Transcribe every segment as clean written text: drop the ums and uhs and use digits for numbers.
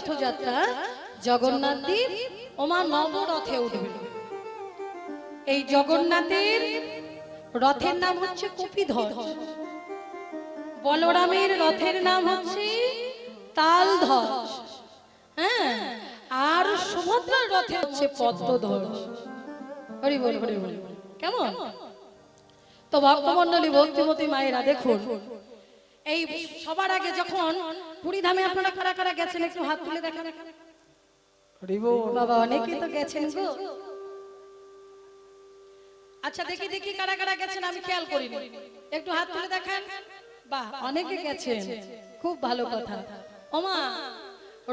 রথযাত্রা জগন্নাথ দেব ওমা নবরথে উঠবে। এই জগন্নাথের রথের নাম হচ্ছে কপিধ্বজ, বলরামের রথের নাম হচ্ছে তালধ্বজ, হ্যাঁ, আর সুভদ্রার রথে হচ্ছে পদ্মধ্বজ। হরি বল হরি বল। কেমন? তো ভক্তমণ্ডলী ভক্তিমতী মায়েরা দেখুন, এই সবার আগে যখন পুরী ধামে আপনারা কারা কারা গেছেন একটু হাত তুলে দেখান। হরি বল। বাবা অনেকে তো গেছেন গো। আচ্ছা দেখি দেখি কারা কারা গেছেন, আমি খেয়াল করিনি, একটু হাত তুলে দেখান। বাহ, অনেকে গেছেন, খুব ভালো কথা। ওমা,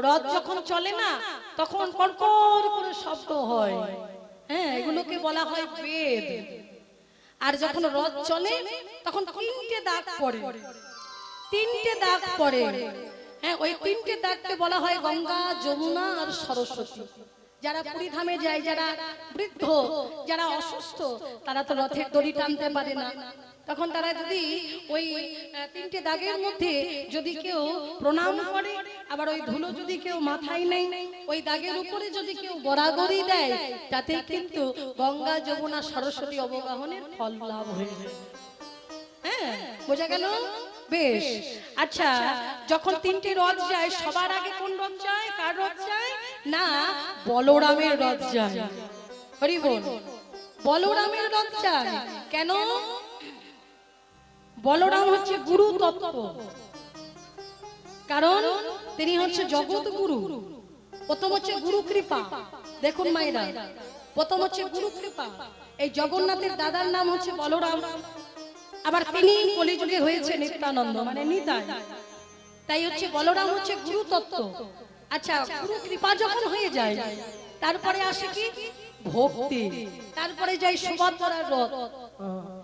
রথ যখন চলে না তখন কড়কড় করে শব্দ হয়, হ্যাঁ, এগুলোকে বলা হয় বেদ। আর যখন রথ চলে তখন তিনটে দাগ পড়ে, তিনটে দাগ পড়ে, হ্যাঁ, ওই তিনটে দাগকে বলা হয় গঙ্গা, যমুনা আর সরস্বতী। যারা পুরী ধামে যায়, যারা বৃদ্ধ, যারা অসুস্থ, তারা তো রথের দড়ি টানতে পারে না, তখন তারা যদি ওই তিনটে দাগের মধ্যে যদি কেউ প্রণাম করে, আবার ওই ধুলো যদি কেউ মাথায় নেয়, ওই দাগের উপরে যদি কেউ গড়াগড়ি দেয়, তাতে কিন্তু গঙ্গা, যমুনা, সরস্বতী অবগাহনের ফল লাভ হয়ে যায়। হ্যাঁ, বোঝা গেল? বেশ। আচ্ছা, যখন তিনটে রথ যায় সবার আগে কোন রথ যায়? কার রথ যায়? না, বলরামের রথ যায়। হরি বল। বলরামের রথ যায় কেন? বলরাম হচ্ছে গুরু তত্ত্ব, কারণ তিনি হচ্ছে জগৎ গুরু। প্রথম হচ্ছে গুরু কৃপা। দেখুন মায়েরা, প্রথম হচ্ছে গুরু কৃপা। এই জগন্নাথের দাদার নাম হচ্ছে বলরাম, আবার তিনি কলিযুগে হয়েছে নিত্যানন্দ, মানে নিতাই। তাই হচ্ছে বলরাম হচ্ছে গুরু তত্ত্ব। আচ্ছা, গুরু কৃপা যখন হয়ে যায় তারপরে আসে কি? ভক্তি। তারপরে যায় সুভদ্রার রথ।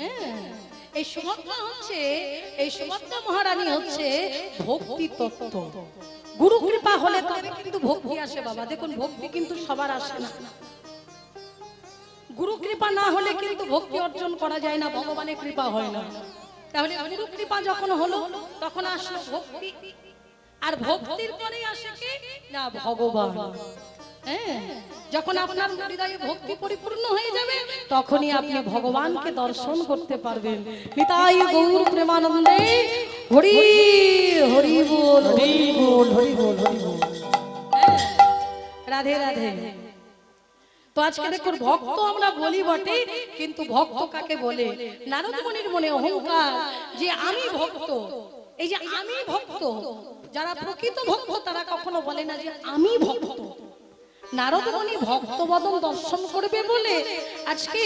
হ্যাঁ, এই সুভদ্রা হচ্ছে, এই সুভদ্রা মহারানী হচ্ছে ভক্তি তত্ত্ব। গুরু কৃপা হলে তবে কিন্তু ভক্তি আসে বাবা। দেখুন, ভক্তি কিন্তু সবার আসে না। গুরু কৃপা না হলে কিন্তু ভক্তি অর্জন করা যায় না, ভগবানের কৃপা হয় না। তাহলে গুরু কৃপা যখন হলো তখন আসলো ভক্তি, আর ভক্তির পরেই আসে কি? না, ভগবান। হ্যাঁ, যখন আপনার হৃদয়ে ভক্তি পরিপূর্ণ হয়ে যাবে তখনই আপনি ভগবানকে দর্শন করতে পারবেন। নিতাই গৌর প্রেমানন্দে হরি হরি বল, হরি বল, হরি বল, হরি বল। রাধে রাধে। তো আজকে দেখুন, ভক্ত আমরা বলি বটে, কিন্তু ভক্ত কাকে বলে? নারদ মুনির মনে অহংকার যে আমি ভক্ত। এই যে আমি ভক্ত, যারা প্রকৃত ভক্ত তারা কখনো বলে না যে আমি ভক্ত। নারদ মুনি ভক্ত বদন দর্শন করবে বলে আজকে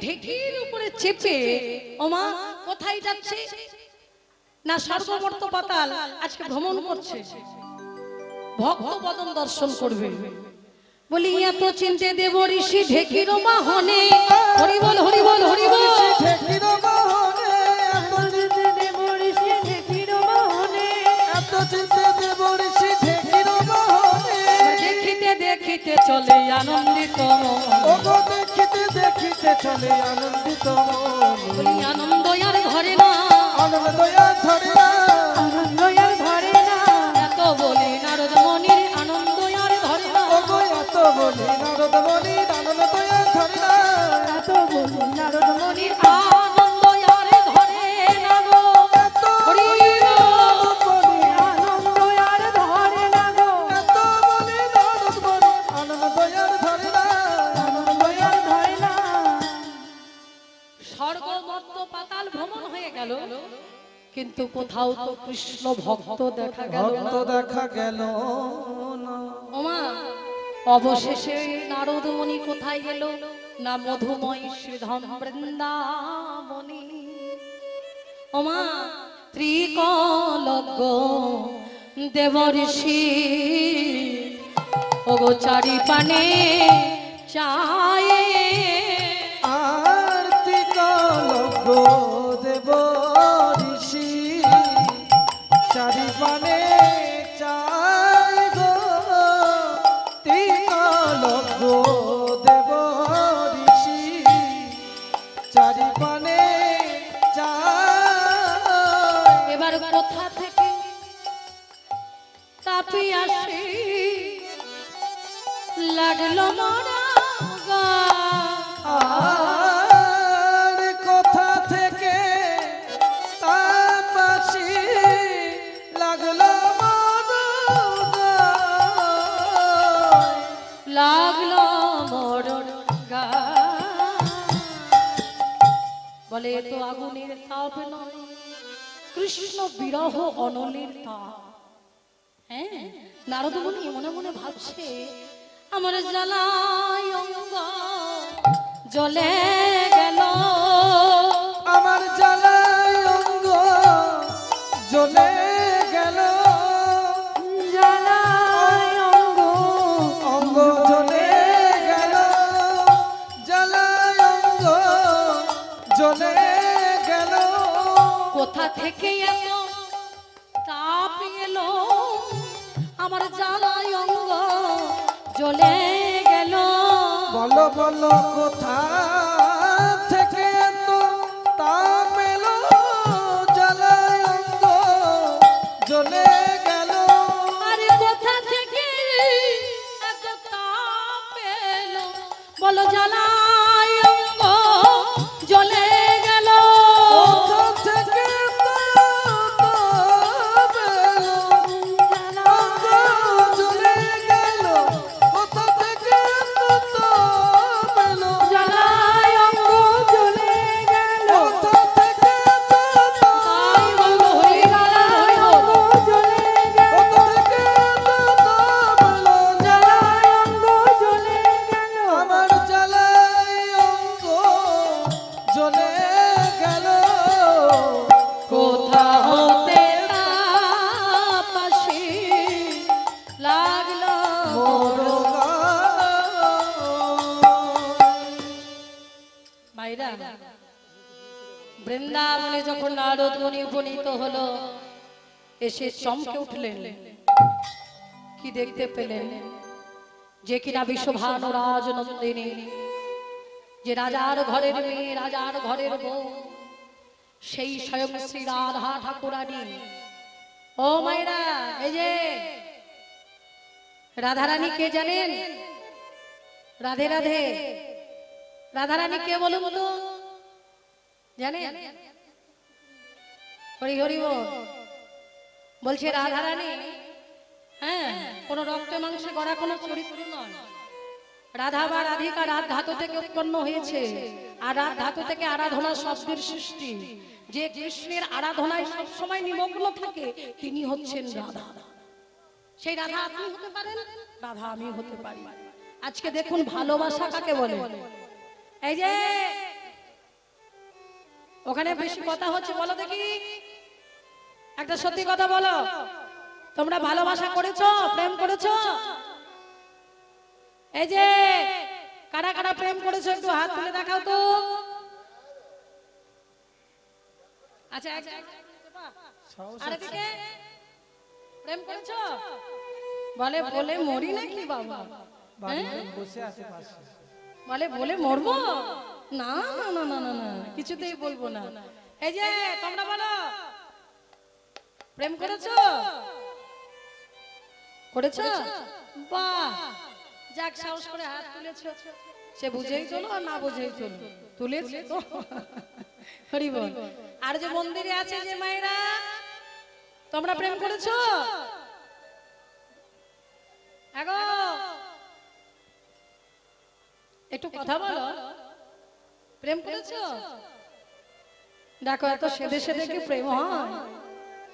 ঢেকির উপরে চেপে ওমা কোথায় যাচ্ছে? না স্বর্গ মর্ত পাতাল, আজকে ভ্রমণ করছে, ভক্ত বদন দর্শন করবে। বলি এত চিনতে দেব ঋষি ঢেকির বাহনে। হরি বল হরি বল হরি বল। ঢেকির বাহনে এত চিনতে দেব ঋষি ঢেকির বাহনে, এত চিনতে দেব ঋষি ঢেকির বাহনে। দেখিতে দেখিতে চলে আনন্দিত মন, ওগো দেখিতে দেখিতে চলে আনন্দিত মন। বলি আনন্দ আর ধরে না, আনন্দ আর ধরে না, আনন্দ আর ধরে না। এত বলি নারদ মুনির আনন্দ আর ধরে না, ওগো এত বলি নারদ মুনির আনন্দ আর ধরে না, এত বলি নারদ মুনির আনন্দ আর ধরে না গো। এত হরি নারদ বলি আনন্দ আর ধরে না গো, এত বলি নারদ বলি আনন্দ আর ধরে না, আনন্দ আর ধরে না। স্বর্গ মর্ত পাতাল ভ্রমণ হয়ে গেল, কিন্তু কোথাও তো কৃষ্ণ ভক্ত দেখা গেল না। ভক্ত দেখা গেল না। ওমা, অবশেষে নারদ মুনি কোথায় গেল? না মধুময় শ্রীধাম বৃন্দাবনে। ওমা, ত্রিকলজ্ঞ দেবঋষি ওগো চারি পানে চায়ে। আরতি কলজ্ঞ দেব ঋষি চারি পানে চাই গো, ত্রিকলজ্ঞ দেব ঋষি চারি পানে চাই। এবার কোথা থেকে তাপি আসে লাগলো মরা গা। আর কোথা থেকে তাপাসি লাগলো মরগায়। লাগলো মরণ গা। বলে এ তো আগুনের তাপ নয়, কৃষ্ণ বিরহ অনলের তাপ। হ্যাঁ, নারদ মুনি মনে মনে ভাবছে আমার জ্বালায় অঙ্গ জ্বলে গেল, আমার জ্বালায় অঙ্গ জ্বলে গেল, জ্বালায় অঙ্গ অঙ্গ জ্বলে গেল, জ্বালায় অঙ্গ জ্বলে গেল। কোথা থেকে এত তাপ এলো, আমার জ্বালায় অঙ্গ জ্বলে গেল। বলো বলো কোথা থেকে এত তাপ এলো, জ্বালায় অঙ্গ জ্বলে গেল। আরে কোথা থেকে এত তাপ এলো, বলো জ্বালায় অঙ্গ জ্বলে গেল। কোথা থেকে এত তাপ এলো, অঙ্গ জ্বলে গেল। কোথা থেকে এত তাপ এলো, জ্বালায় অঙ্গ জ্বলে গেল। কোথা থেকে এত তাপ তাই বলো হরি জ্বালায় অঙ্গ জ্বলে গেল। কোথা থেকে এত তাপ এলো, জ্বালায় অঙ্গ জ্বলে গেল। আমার জ্বালায় অঙ্গ জ্বলে গেল। কোথা হতে তাপ আসে লাগলো মোর। মাইরা, বৃন্দাবনে যখন নারদ মুনি উপনীত হলো, এসে চমকে উঠলেন। কি দেখতে পেলেন? যে কিনা বিশ্বভানু রাজনন্দিনী, যে রাজার ঘরের মেয়ে, রাজার ঘরের বউ, সেই স্বয়ং শ্রী রাধা ঠাকুরানী। ও মায়েরা, এই যে রাধারানী কে জানেন? রাধে রাধে। রাধারানী কে বলুন তো, জানেন? হরি হরি বল। বলছে রাধারানী, হ্যাঁ, কোন রক্তে মাংসে গড়া কোন চরিত্র নয়। রাধা বা রাধিকা রাত ধাতু থেকে উৎপন্ন হয়েছে, আর রাত ধাতু থেকে আরাধনা শব্দের সৃষ্টি। যে কৃষ্ণের আরাধনায় সব সময় নিমগ্ন থাকে, তিনি হচ্ছেন রাধা। সেই রাধা আপনি হতে পারেন, রাধা আমি হতে পারি। আজকে দেখুন ভালোবাসা কাকে বলে। এই যে ওখানে বেশি কথা হচ্ছে, বলো দেখি একটা সত্যি কথা বলো। তোমরা ভালোবাসা করেছো, প্রেম করেছো? এই যে কারা কারা প্রেম করেছো একটু হাত তুলে দেখাও তো। আচ্ছা, আর এদিকে প্রেম করেছো? বলে বলে মরি নাকি বাবা? বসে আছে পাশে। বলে বলে মরবো? না না না না না না, কিছুতেই বলবো না। এই যে তোমরা বলো, প্রেম করেছো? করেছো? বাহ, যাক, সাহস করে হাত তুলেছো। সে বুঝেই চলো আর না বুঝেই চলো, তুলেছে তো। হরি বল। আর যে মন্দিরে আছে যে মায়েরা, তোমরা প্রেম করেছো? আগো একটু কথা বলো, প্রেম করেছো? দেখো এত সেদে সেদে কি প্রেম হয়?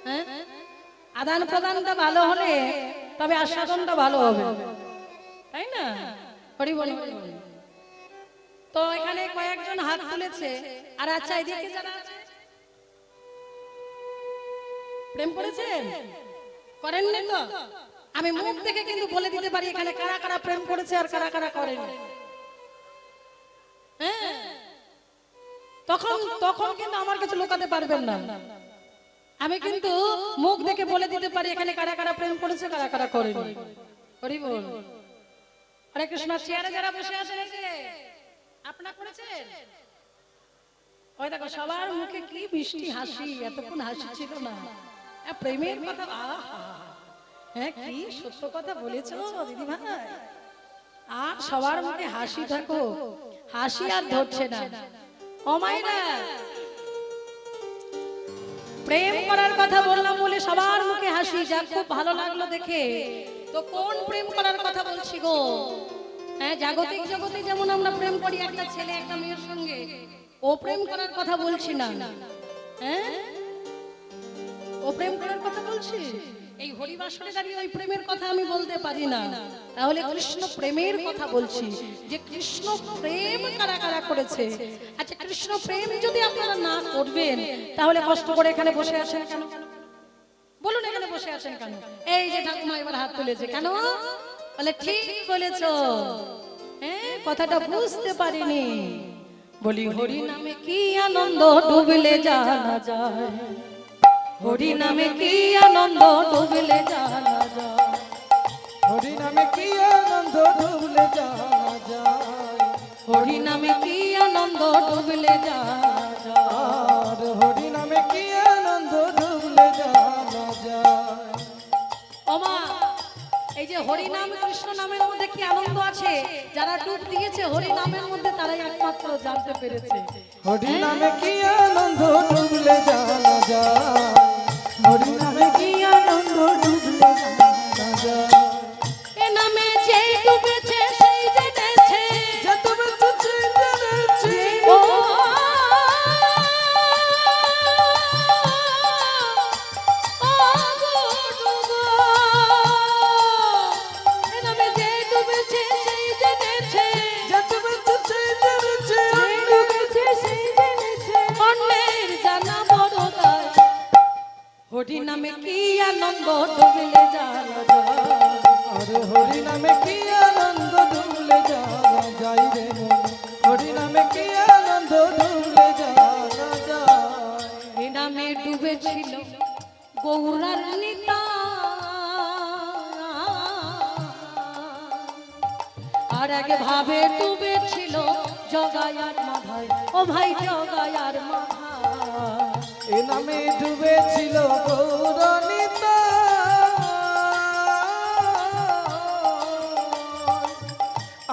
হ্যাঁ, আদান প্রদানটা ভালো হলে তবে আস্বাদনটা ভালো হবে, তাই না? হরি বল হরি বল। তো এখানে কয়েকজন হাত তুলেছে। আর আচ্ছা, এদিকে যারা আছে প্রেম করেছেন? করেননি তো? আমি মুখ থেকে কিন্তু বলে দিতে পারি এখানে কারা কারা প্রেম করেছে আর কারা কারা করেনি। হ্যাঁ, তখন তখন কিন্তু আমার কাছে লুকাতে পারবেন না। আমি কিন্তু মুখ দেখে বলে দিতে পারি এখানে কারা কারা প্রেম করেছে, কারা কারা করেনি। হরি বল। হরে কৃষ্ণ। চেয়ারে যারা বসে আছেন, এই যে আপনারা করেছেন? ওই দেখো সবার মুখে কি মিষ্টি হাসি, এতক্ষণ হাসি ছিল না। প্রেমের কথা, আহা, হ্যাঁ কি সত্য কথা বলেছো দিদি ভাই। আর সবার মুখে হাসি থাকো, হাসি আর ধরছে না। ও মায়েরা, প্রেম করার কথা বললাম বলে সবার মুখে হাসি, যা খুব ভালো লাগলো দেখে। তো কোন প্রেম করার কথা বলছি গো? হ্যাঁ, জাগতিক জগতে যেমন আমরা প্রেম করি একটা ছেলে একটা মেয়ের সঙ্গে, ও প্রেম করার কথা বলছি না। হ্যাঁ, ও প্রেম করার কথা বলছি। এই হরিবাসরে দাঁড়িয়ে ওই প্রেমের কথা আমি বলতে পারি না, তাহলে কৃষ্ণ প্রেমের কথা বলছি, যে কৃষ্ণ প্রেম কারা কারা করেছে। আচ্ছা, কৃষ্ণ প্রেম যদি আপনারা না করবেন তাহলে কষ্ট করে এখানে বসে আছেন কেন? বলুন, এখানে বসে আছেন কেন? এই যে ঠাকুমা এবার হাত তুলেছে কেন? বলে ঠিক বলেছো। হ্যাঁ, কথাটা বুঝতে পারিনি। বলি হরি নামে কি আনন্দ ডুবলে জানা যায়, হরি নামে কি আনন্দ ডুবলে জানা যায়, হরি নামে কি আনন্দ ডুবলে জানা যায়, হরি নামে কি আনন্দ ডুবলে জানা যায়। আর হরি নামে কি আনন্দ ডুবলে জানা যায়। ওমা, এই যে হরি নাম কৃষ্ণ নামের মধ্যে কি আনন্দ আছে, যারা ডুব দিয়েছে হরি নামের মধ্যে তারাই একমাত্র জানতে পেরেছে। হরি নামে কি আনন্দ ডুবলে জানা যায়, হরি নামে কি আনন্দ ডুবলে জানা যায়। এ নামে যে ডুবেছে সেই জেনেছে, যে তুমি তুঝে জেনেছি, ও এ নামে যে ডুবেছে সেই জেনেছে, যে তুমি তুঝে জেনেছি, অন্যের জানা বড় দায়। হরি নামে কি আনন্দ ডুবলে জানা যায়, আর হরি নামে কি আনন্দ ডুবলে জানা যায় রে মন, হরি নামে কি আনন্দ ডুবলে জানা যায়। এ নামে ডুবেছিল গৌরার নিতা, আর আগে ভাবে ডুবেছিল জগায়ার মাথায়, ও ভাই জগায়ার মাথায়। এ নামে ডুবেছিল গৌরনিতা,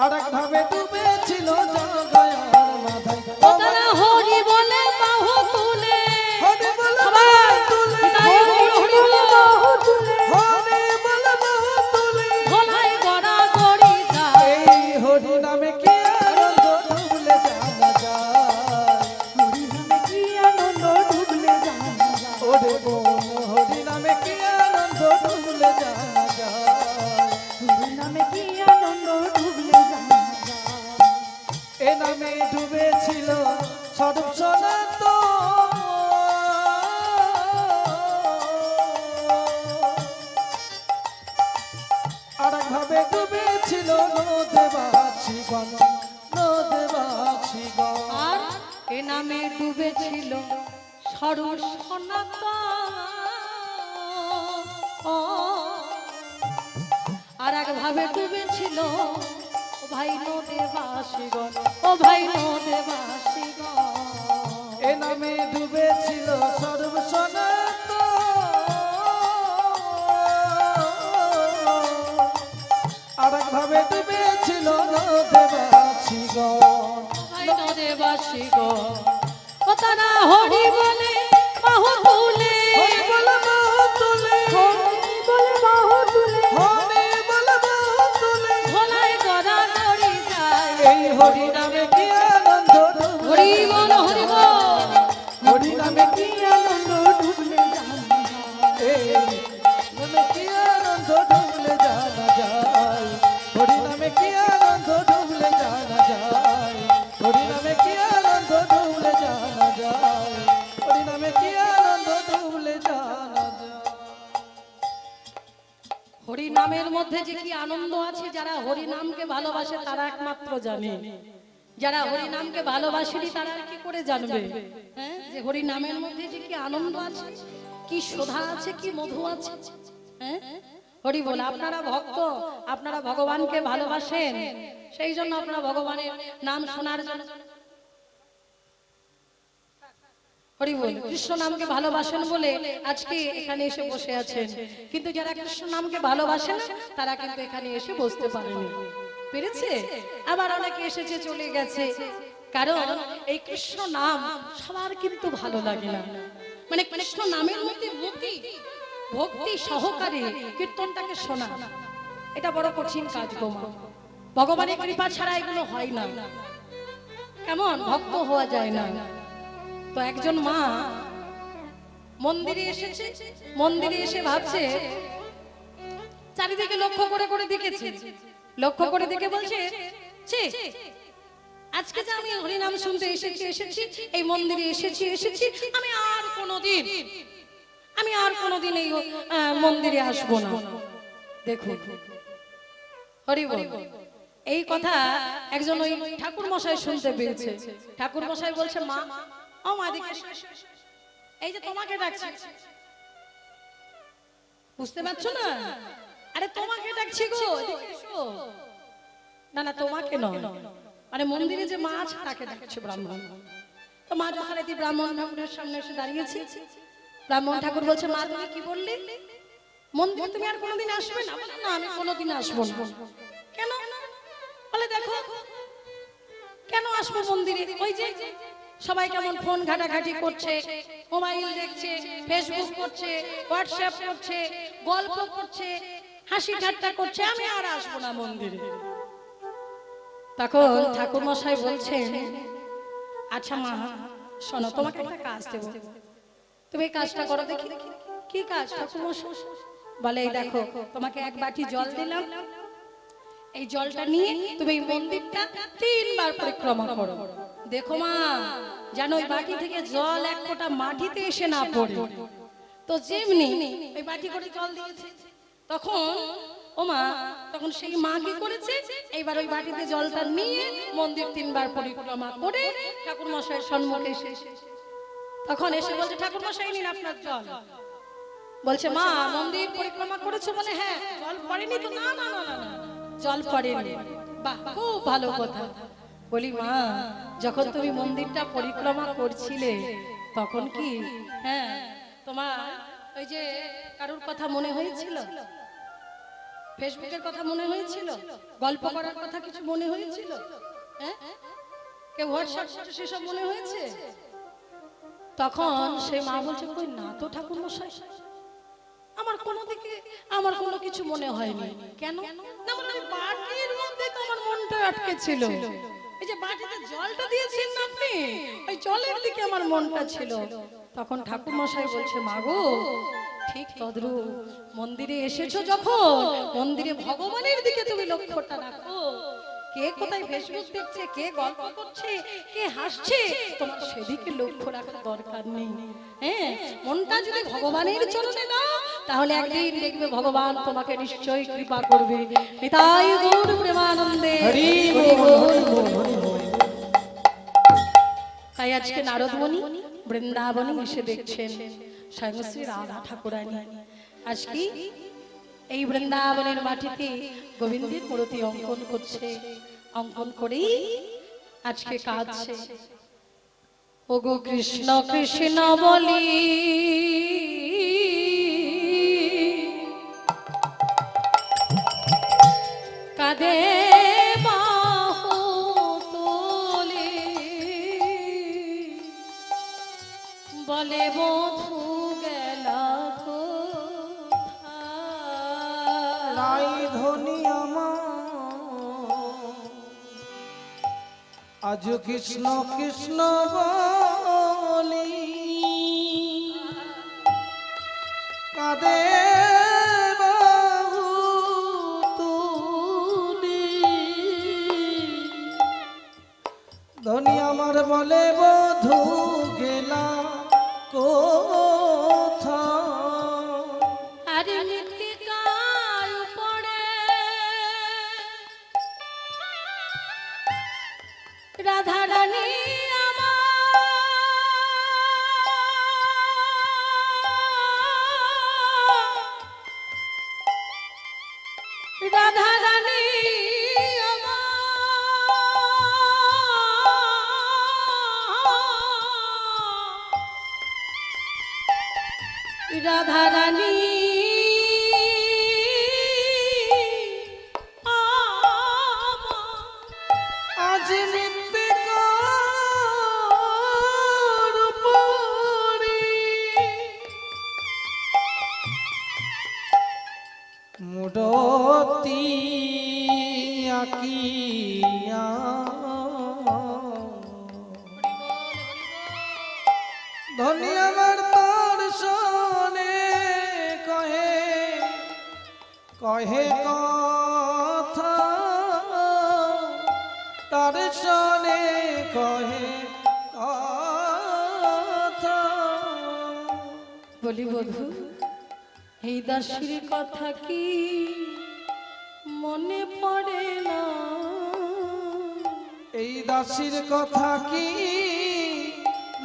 আর এক ভাবে ডুবেছিল জগায়ার মাথায়। ও তারা হরি বলে বাহু তুলে, হরি বলে সবাই বাহু তুলে, তাই হরি হরি বলে বাহু তুলে, হরি বলে বাহু তুলে, ভোলাই গড়া গড়ি যায়। এই হরি নামে কি আনন্দ ডুবলে জানা যায়, হরি নামে কি আনন্দ ডুবলে জানা যায়। ওরে বোন, হরি নামে কি আনন্দ ডুবলে জানা যায়, হরি নামে কি আনন্দ ডুবলে জানা যায়। এ নামে ডুবেছিল স্বরূপ সনাতন, আর একভাবে ডুবেছিল নদেবাসীগণ, নদেবাসীগণ। আর এ নামে ডুবেছিল সরল সনাতন, আর এক ভাবে ডুবেছিল ও ভাই নদেবাসীগণ, ও ভাই নদেবাসীগণ। এ নামে ডুবেছিল সর্ব সনাতন, আর একভাবে ডুবেছিল নদেবাসীগণ। ভাই নদেবাসীগণ, ও তারা হরি বলে বাহু তুলে, হরি বলে বাহু তুলে, হরি বলে বাহু তুলে, হরি বলে বাহু তুলে, ভোলাই গড়া গড়ি যায়। এই হরি নামে কি আনন্দ হরি ডুবলে বল হরি বল, হরি নামে কি আনন্দ ডুবলে জানা যায়, এই নামে কি আনন্দ ডুবলে জানা যায়, হরি নামে কি আনন্দ ডুবলে জানা যায়, হরি নামে কি আনন্দ ডুবলে জানা যায়, হরি নামে কি আনন্দ ডুবলে জানা যায়। হরি নামের মধ্যে যে কি আনন্দ আছে, যারা হরি নামকে ভালোবাসে তারা একমাত্র জানে। যারা হরি নামকে ভালোবাসেনি তারা আর কি করে জানবে? হ্যাঁ, যে হরি নামের মধ্যে যে কি আনন্দ আছে, কি শোভা আছে, কি মধু আছে। হ্যাঁ, হরি বল। আপনারা ভক্ত, আপনারা ভগবানকে ভালোবাসেন, সেই জন্য আপনারা ভগবানের নাম শোনার জন্য হরি বল কৃষ্ণ নামকে ভালোবাসেন বলে আজকে এখানে এসে বসে আছেন। কিন্তু যারা কৃষ্ণ নামকে ভালোবাসেন না তারা কিন্তু এখানে এসে বসতে পারেনি। পেরেছে? আবার অনেকে এসেছে চলে গেছে, কারণ এই কৃষ্ণ নাম সবার কিন্তু ভালো লাগে না। মানে কৃষ্ণ নামের মধ্যে ভক্তি, ভক্তি সহকারে কীর্তনটাকে শোনা, এটা বড় কঠিন কাজ গো মা। ভগবানের কৃপা ছাড়া এগুলো হয় না, কেমন ভক্ত হওয়া যায় না। তো একজন মা মন্দিরে এসেছে, মন্দিরে এসে ভাবছে, চারিদিকে লক্ষ্য করে করে দেখেছে, লক্ষ্য করে দেখে বলছে, ছি, আজকে যে আমি হরিনাম শুনতে এসেছি এই মন্দিরে এসেছি, আমি আর কোনোদিন এই মন্দিরে আসবো না। দেখুন হরি বল, এই কথা একজন ওই ঠাকুর মশাই শুনতে পেয়েছে। ঠাকুর মশাই বলছে, মা, ও মা দেখে, এই যে তোমাকে ডাকছি, বুঝতে পারছো না? আরে তোমাকে ডাকছি গো, এদিকে এসো। না না, তোমাকে নয়, মানে মন্দিরে যে মা আছে তাকে ডাকছে ব্রাহ্মণ। তো মা যথারীতি ব্রাহ্মণ ঠাকুরের সামনে এসে দাঁড়িয়েছে। ব্রাহ্মণ ঠাকুর বলছে, মা তুমি কি বললে? মন্দিরে তুমি আর কোনোদিন আসবে না? বলে, না আমি কোনোদিন আসবো না। কেন? বলে, দেখো কেন আসবো মন্দিরে? ওই যে সবাই কেমন ফোন ঘাটাঘাটি করছে, মোবাইল দেখছে, ফেসবুক করছে, হোয়াটসঅ্যাপ করছে, গল্প করছে, হাসি ঠাট্টা করছে, আমি আর আসবো না মন্দিরে। তখন ঠাকুর মশাই বলছেন, আচ্ছা মা শোনো, তোমাকে একটা কাজ দেব, তুমি এই কাজটা করো দেখি। কি কাজ ঠাকুর মশাই? বলে, এই দেখো তোমাকে এক বাটি জল দিলাম, এই জলটা নিয়ে তুমি এই মন্দিরটা 3 বার পরিক্রমা করো। দেখো মা, যেন ওই বাটি থেকে জল এক ফোঁটা মাটিতে এসে না পড়ে। তো যেমনি ওই বাটি করে জল দিয়েছে, তখন ও মা, তখন সেই মা কি করেছে, এইবার ওই বাটিতে জলটা নিয়ে মন্দির 3 বার পরিক্রমা করে ঠাকুর মশাইয়ের সম্মুখে এসে, তখন এসে বলছে, ঠাকুর মশাই নিন আপনার জল। বলছে, মা মন্দির পরিক্রমা করেছো? বলে, হ্যাঁ। জল পড়েনি তো? না না না না না, জল পড়েনি। বাহ, খুব ভালো কথা। বলি, মা যখন তুমি মন্দিরটা পরিক্রমা করছিলে তখন কি, হ্যাঁ, তোমার ওই যে কারুর কথা মনে হয়েছিল? ফেসবুকের কথা মনে হয়েছিল? গল্প করার কথা কিছু মনে হয়েছিল? হ্যাঁ, কেউ হোয়াটসঅ্যাপ করছে সেসব মনে হয়েছে? তখন সে মা বলছে, কই না তো ঠাকুর মশাই, আমার কোনো কিছু মনে হয়নি। কেন? না, মানে ওই বাটির মধ্যে তো আমার মনটা আটকে ছিল, এই যে বাটিতে জলটা দিয়েছেন না আপনি, ওই জলের দিকে আমার মনটা ছিল। তখন ঠাকুর মশাই বলছে, মা গো ঠিক তদ্রূপ মন্দিরে এসেছো যখন, মন্দিরে ভগবানের দিকে তুমি লক্ষ্যটা রাখো। কে কোথায় ফেসবুক দেখছে, কে গল্প করছে, কে হাসছে, তোমার সেদিকে লক্ষ্য রাখার দরকার নেই। হ্যাঁ, মনটা যদি ভগবানের চরণে দাও, তাহলে একদিন দেখবে ভগবান তোমাকে নিশ্চয়ই কৃপা করবে। নিতাই গৌর প্রেমানন্দে হরি হরি বল, বল। হরি বল, হরি বল। তাই আজকে নারদমণি বৃন্দাবনে এসে দেখছেন স্বয়ং শ্রী রাধা ঠাকুরানী আজকে এই বৃন্দাবনের মাটিতে গোবিন্দের মূর্তি অঙ্কন করছে, অঙ্কন করেই আজকে কাঁদছে। ওগো কৃষ্ণ কৃষ্ণ বলি কাঁদে বাহু তোলে, বলে বধূ গেল কোথায়। নাই ধনী আমার আজ কৃষ্ণ কৃষ্ণ বলি, কাঁদে বাহু তুলি। ধনী আমার বলে বধূ গেলা কোথায়। আরে মৃত্তিকার উপরে রাধা রানী আমার, রাধা রানী আমার, রাধা রানী আকিয়া ধনী আমার তোর শোনে কহে কহে কথা তার শোনে কহে কথা বলি বধু এই দাসীর কথা কি মনে পড়ে না? এই দাসীর কথা কি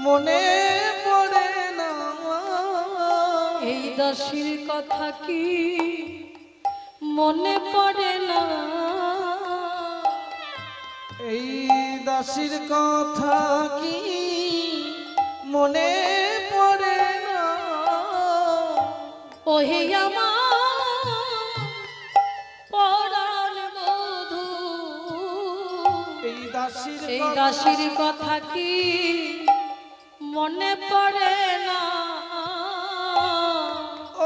মনে পড়ে না? এই দাসীর কথা কি মনে পড়ে না? এই দাসীর কথা কি মনে পড়ে না? ওহে আমার পরাণ বধূ এই দাসীর এই দাসীর কথা কি মনে পড়ে না?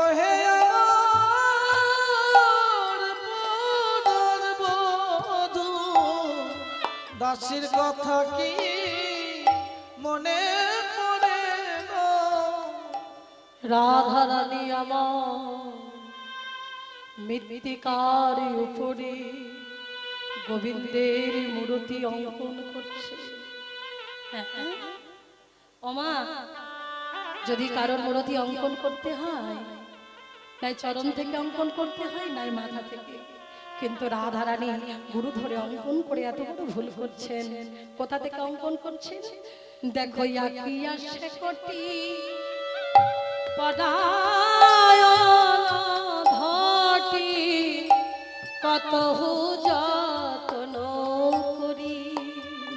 ওহে আমার পরাণ বধূ দাসীর কথা কি মনে পড়ে না? রাধা রানী আমার মৃত্তিকার উপরে গোবিন্দের মূর্তি অঙ্কন করছে। ওমা, যদি কারোর মূর্তি অঙ্কন করতে হয় নাই চরণ থেকে অঙ্কন করতে হয় নাই মাথা থেকে, কিন্তু রাধা রানী গুরু ধরে অঙ্কন করে এত বড় ভুল করছেন। কোথা থেকে অঙ্কন করছেন? দেখো আঁকিয়া সে কোটি পদায়ন ধটি কত যত্ন করি।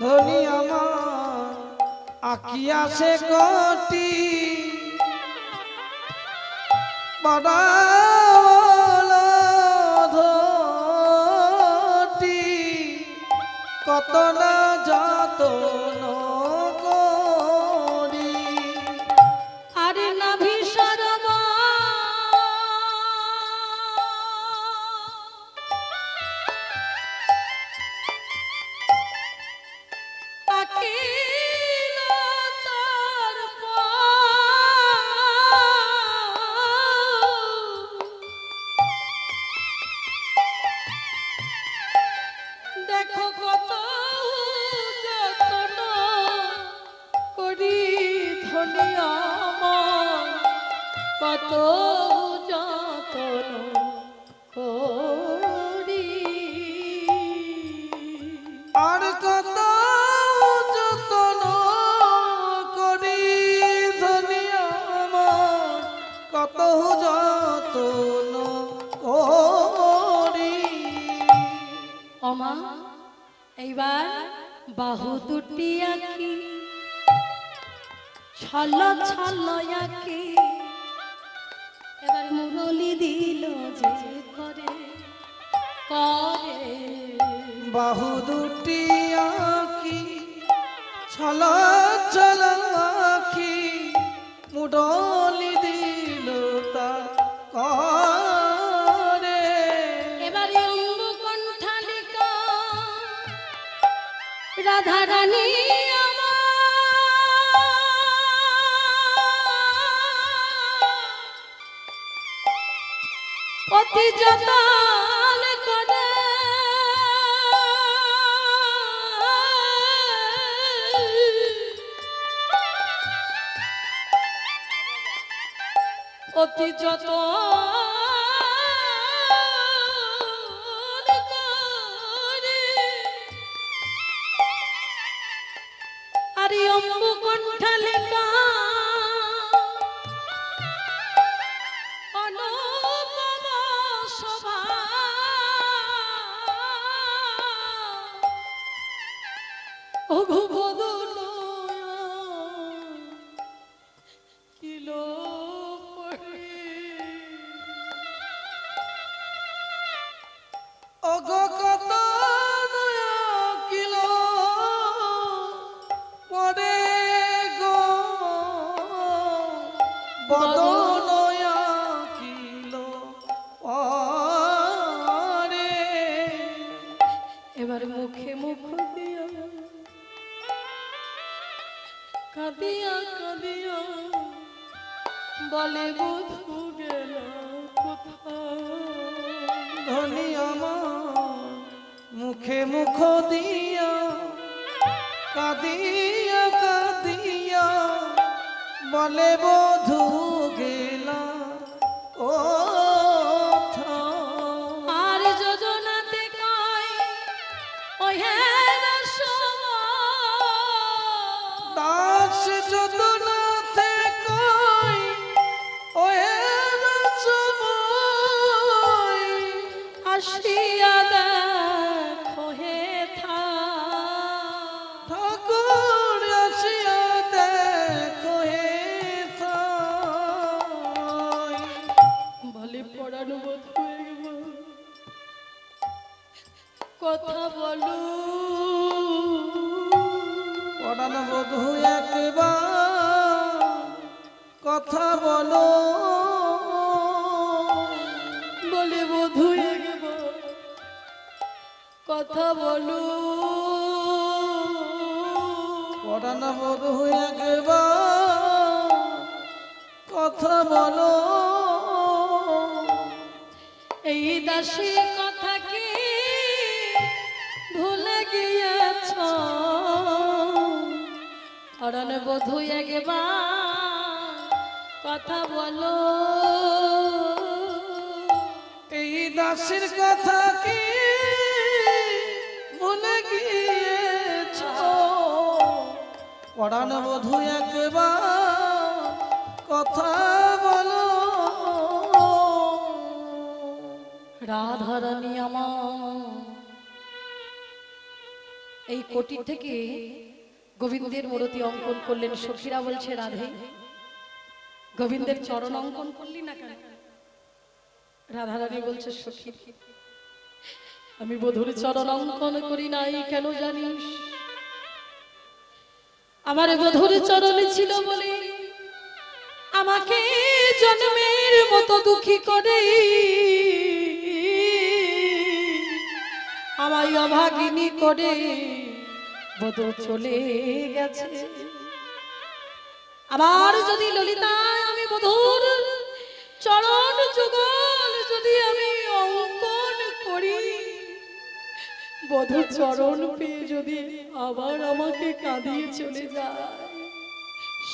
ধনী আমার আঁকিয়া সে কোটি পদায়ন ধটি কত না যত্ন করি। আরে নাভি শর্মা আকিল তার দেখো কত যত্ন করি ধনী আমার কত যত্ন করি। আর কত যত্ন করি ধনী আমার কত যত্ন করি। ওমা, এইবার বাহু দুটি আঁকি ছল ছল আঁকি এবার মুরলি দিল যে করে করে। বাহু দুটি আঁকি ছল ছল আঁকি মুডলি দিল তার করে। এবার অম্বু কণ্ঠালিকা রাধা রানী অতি যতন করে অতি যতন করে। আরে অম্বু কণ্ঠালিকা অনুপম শোভা ওগো বদন কিলো পড়ে। ওগো কত কিলো পরে গো বদনয়া কিলো পরে। রাধার মুখে মুখ দিয়া কাঁদিয়া কাঁদিয়া বলে বধূ গেল কোথায়। ধনী আমার মুখে মুখ দিয়া কাঁদিয়া কাঁদিয়া বলে বধূ গেলা ও আর যোজনাতে কয় ওহে দাস যদুনাথে কই ওহে সময় আসিয়া দেখো হে ঠাকুর আসিয়া দেখো হে বলে পড়ানো বোধ হয়ে গেল কথা বলো পড়ানো বধূ একবার কথা বলো বলে বধূ একবার কথা বলো পড়ানো বধূ একবার কথা বলো এই দাসী কথা কি ভুলে গিয়েছ পরাণ বধূ একবার কথা বলো এই দাসের কথা কি ভুলে গিয়েছ পড়ানো বধূ একবার কথা বলো রাধারানী আমার এই কোটি থেকে গোবিন্দের মূর্তি অঙ্কন করলেন। সখীরা বলছে রাধে গোবিন্দের চরণ অঙ্কন করলি না কেন? রাধারানী বলছে সখী আমি বধূর চরণ অঙ্কন করি নাই কেন জানিস? আমার বধূর চরণে ছিল বলে আমাকে জন্মের মতো দুঃখী করে আমায় অভাগিনী করে বধূ চলে গেছে। আবার যদি ললিতায় আমি বধূর চরণ যুগল যদি আমি অঙ্কন করি বধূর চরণ পেয়ে যদি আবার আমাকে কাঁদিয়ে চলে যায়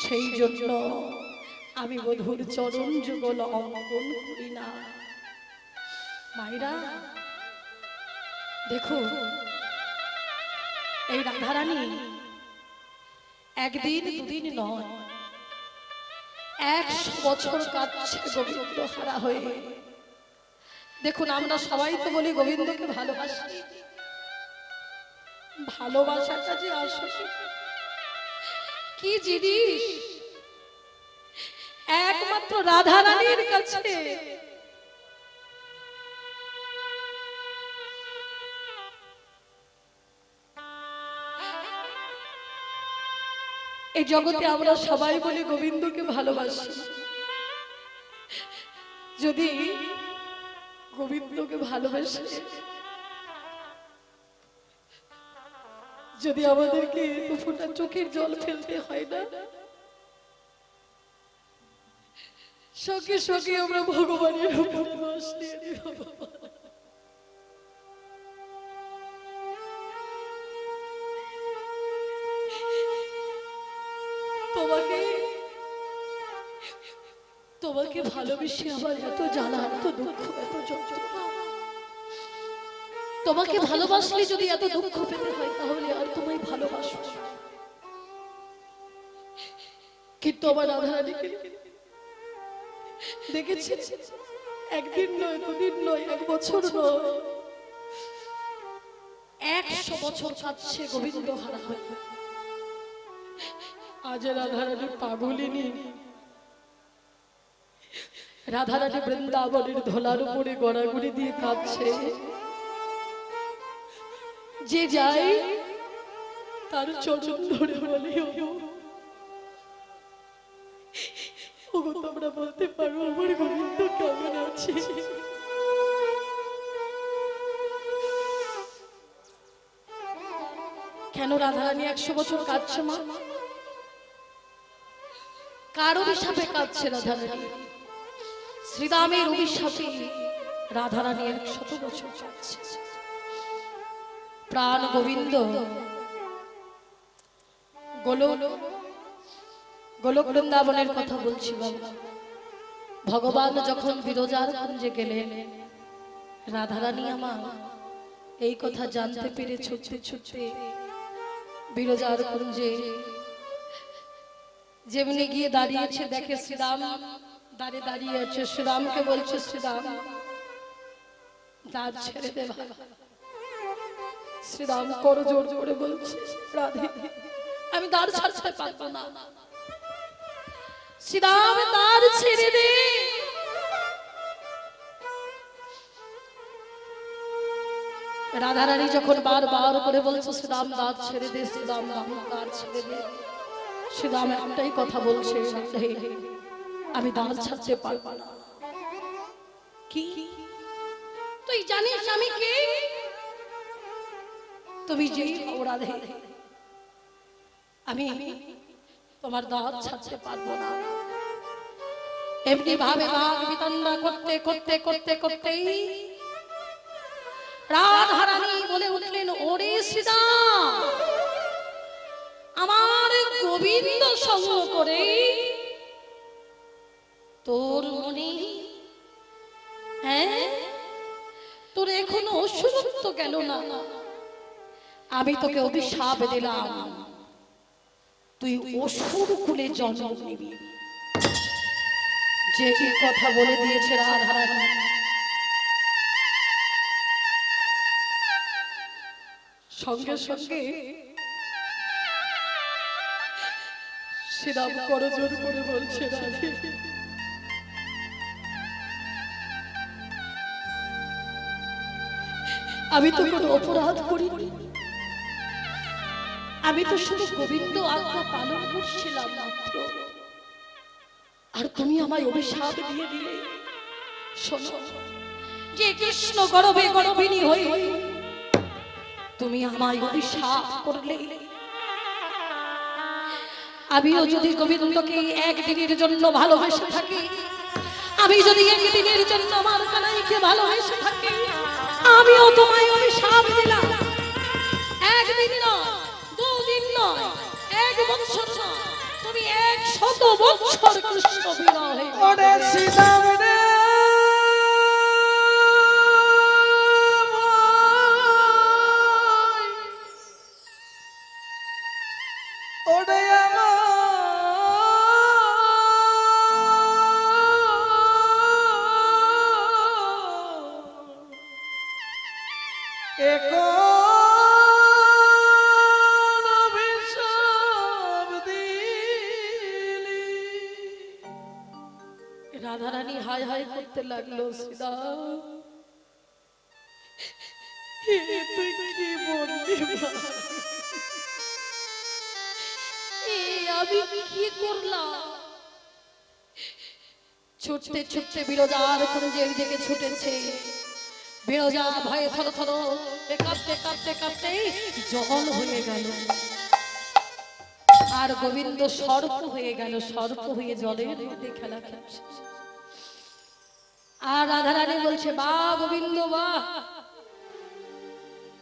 সেই জন্য আমি বধূর চরণ যুগল অঙ্কন করি না। মায়েরা দেখো এই রাধারানী একদিন দুদিন নয় 100 বছর কাঁদছে গোবিন্দ হারা হয়ে। দেখুন আমরা সবাই তো বলি গোবিন্দকে ভালোবাসি, ভালোবাসাটা যে আসলে কি জিনিস একমাত্র রাধারানীর কাছে এই জগতে আমরা সবাই বলি গোবিন্দকে ভালোবাসি। যদি গোবিন্দকে ভালোবাসি যদি আমাদেরকে দুফোঁটা চোখের জল ফেলতে হয় না সখী সখী আমরা ভগবানের উপর দোষ দিয়ে দিব। তোমাকে তোমাকে ভালোবেসে আমার এত জ্বালা এত দুঃখ এত যন্ত্রণা। তোমাকে ভালোবাসলে যদি এত দুঃখ পেতে হয় তাহলে আর তোমায় ভালোবাসো। কিন্তু আমার রাধারানীকে দেখেছি একদিন নয় দুদিন নয় 1 বছর নয় 100 বছর কাটছে গোবিন্দ হারা হয়। আজ রাধারানী পাগলিনী রাধারানী বৃন্দাবনের ধলার উপরে গড়াগড়ি দিয়ে কাঁদছে। যে যায় তার চরণ ধরে বলে ওগো তোমরা বলতে পারো আমার গোবিন্দ কেমন আছে? কেন রাধারানী 100 বছর কাঁদছে মা? কার অভিশাপে কাঁদছে রাধারানী? শ্রীরামের অভিশাপে রাধারানী 100 বছর কাঁদছে। প্রাণ গোবিন্দ গোলক বৃন্দাবনের কথা বলছি বাবা। ভগবান যখন বিরজার কুঞ্জে গেলেন, রাধারানী আমার এই কথা জানতে পেরে ছুটতে ছুটতে বিরজার কুঞ্জে যেমনি গিয়ে দাঁড়িয়েছে, দেখে শ্রীরাম দাঁড়িয়ে আছে। শ্রীরামকে বলছে, শ্রীরাম দ্বার ছেড়ে দে ভাই। শ্রীরাম করো জোর জোরে বলছে, রাধে আমি দ্বার ছাড়তে পারবো না। শ্রীরাম দ্বার ছেড়ে দে। রাধারানী যখন বারবার করে বলছে শ্রীরাম দ্বার ছেড়ে দে, শ্রীরাম দ্বার ছেড়ে দে, শ্রীরাম একটাই কথা বলছে, আমি দ্বার ছাড়তে পারবো না। কি তুই জানিস আমি কে? তুমি যে রাধে, আমি তোমার দ্বার ছাড়তে পারবো না। এমনি ভাবে বাঘ বিতণ্ডা করতে করতে করতে করতেই রাধারানী বলে উঠলেন, ওরে শ্রীরাম, আমার গোবিন্দ সঙ্গ করে তোর মনে, হ্যাঁ তোর এখনো অসুরত্ব গেল না। আমি তোকে অভিশাপ দিলাম, তুই অসুর কুলে জন্ম নিবি। যে কি কথা বলে দিয়েছে রাধারানী, সঙ্গে সঙ্গে শ্রীরাম করজোর করে বলছে, রাধে আমি তো কোনো অপরাধ করিনি, আমি তো শুধু গোবিন্দ আজ্ঞা পালন করছিলাম মাত্র, আর তুমি আমায় অভিশাপ দিয়ে দিলে। শোনো, যে কৃষ্ণ গর্বে গর্বিণী হয়ে তুমি আমায় অভিশাপ করলে, আমিও যদি গোবিন্দকে একদিনের জন্য ভালোবেসে থাকি, আমি যদি একদিনের জন্য আমার কানাইকে ভালোবেসে থাকি, আমিও তোমায় অভিশাপ দিলাম। একদিন নয়, দুদিন নয়, 1 বছর নয়, তুমি 100 বছর কৃষ্ণ বিরহে। ওরে শ্রীরাম রে, ওরে রাধারানী হায় হায় করতে লাগলো, শ্রীরাম তুই কি বললি? আমি কি করলাম? ছুটতে ছুটতে বিরজার কুঞ্জের দিকে ছুটেছে। বিরজা ভয়ে থর থর কাঁপতে কাঁপতে কাঁপতে জল হয়ে গেল, আর গোবিন্দ সর্প হয়ে গেল, সর্প হয়ে জলের মধ্যে খেলা খেলছে। আর রাধারানী বলছে, বাহ গোবিন্দ বাহ,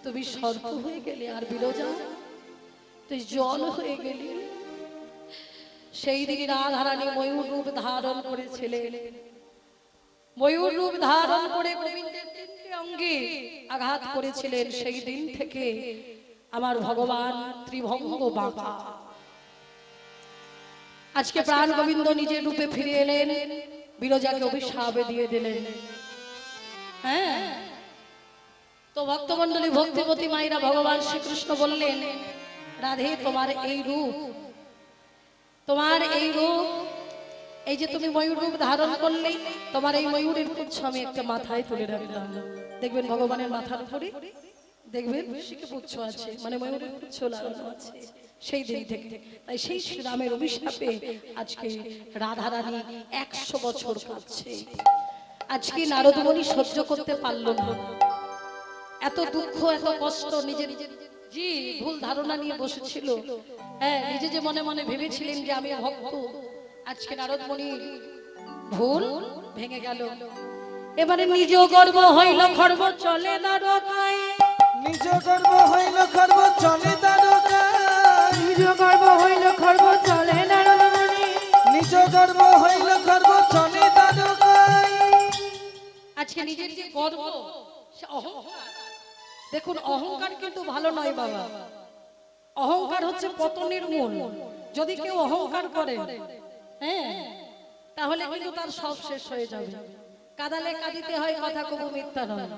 তুমি সর্প হয়ে গেলে, আর বিরজা তুই জল হয়ে গেলি। সেই দিকে রাধারানী ময়ূর রূপ ধারণ করেছিলেন। ময়ূর রূপ ধারণ করে গোবিন্দের 3টে অঙ্গে আঘাত করেছিলেন। সেই দিন থেকে আমার ভগবান ত্রিভঙ্গ বাঁকা। আজকে প্রাণ গোবিন্দ নিজের রূপে ফিরে এলেন, বিরজাকে অভিশাপ দিয়ে দিলেন। হ্যাঁ, তো ভক্তমণ্ডলী ভক্তিবতী মায়েরা ভগবান শ্রীকৃষ্ণ বললেন, রাধে তোমার এই রূপ, তোমার এই রূপ, এই যে তুমি ময়ূর রূপ ধারণ করলে, তোমার এই ময়ূরের পুচ্ছ আমি একটা মাথায় তুলে রাখলাম। দেখবেন ভগবানের মাথার উপরে দেখবেন শিখে পুচ্ছ আছে, মানে ময়ূরের পুচ্ছ লাগানো আছে। সেই দিন থেকে, তাই সেই শ্রীরামের অভিশাপে আজকে রাধারানী 100 বছর কাঁদছে। আজকে নারদ মুনি সহ্য করতে পারল না, এত দুঃখ এত কষ্ট নিজের জি ভুল ধারণা নিয়ে বসেছিল। হ্যাঁ, নিজে যে মনে মনে ভেবেছিলেন যে আমি ভক্ত, আজকে নারদ মুনির ভুল ভেঙে গেল। এবারে নিজ গর্ব হইল খর্ব চলে দ্বারকায়, নিজ গর্ব হইল খর্ব চলে দ্বারকায়, নিজ গর্ব হইল খর্ব চলে নারদমণি, নিজ গর্ব হইল খর্ব চলে দ্বারকায়। আজকে নিজের যে গর্ব, সে অহংকার, দেখুন অহংকার কিন্তু ভালো নয় বাবা। অহংকার হচ্ছে পতনের মূল। যদি কেউ অহংকার করে, হ্যাঁ, তাহলে কিন্তু তার সব শেষ হয়ে যাবে। কাদালে কাঁদিতে হয়, কথা কবু মিথ্যা নয়।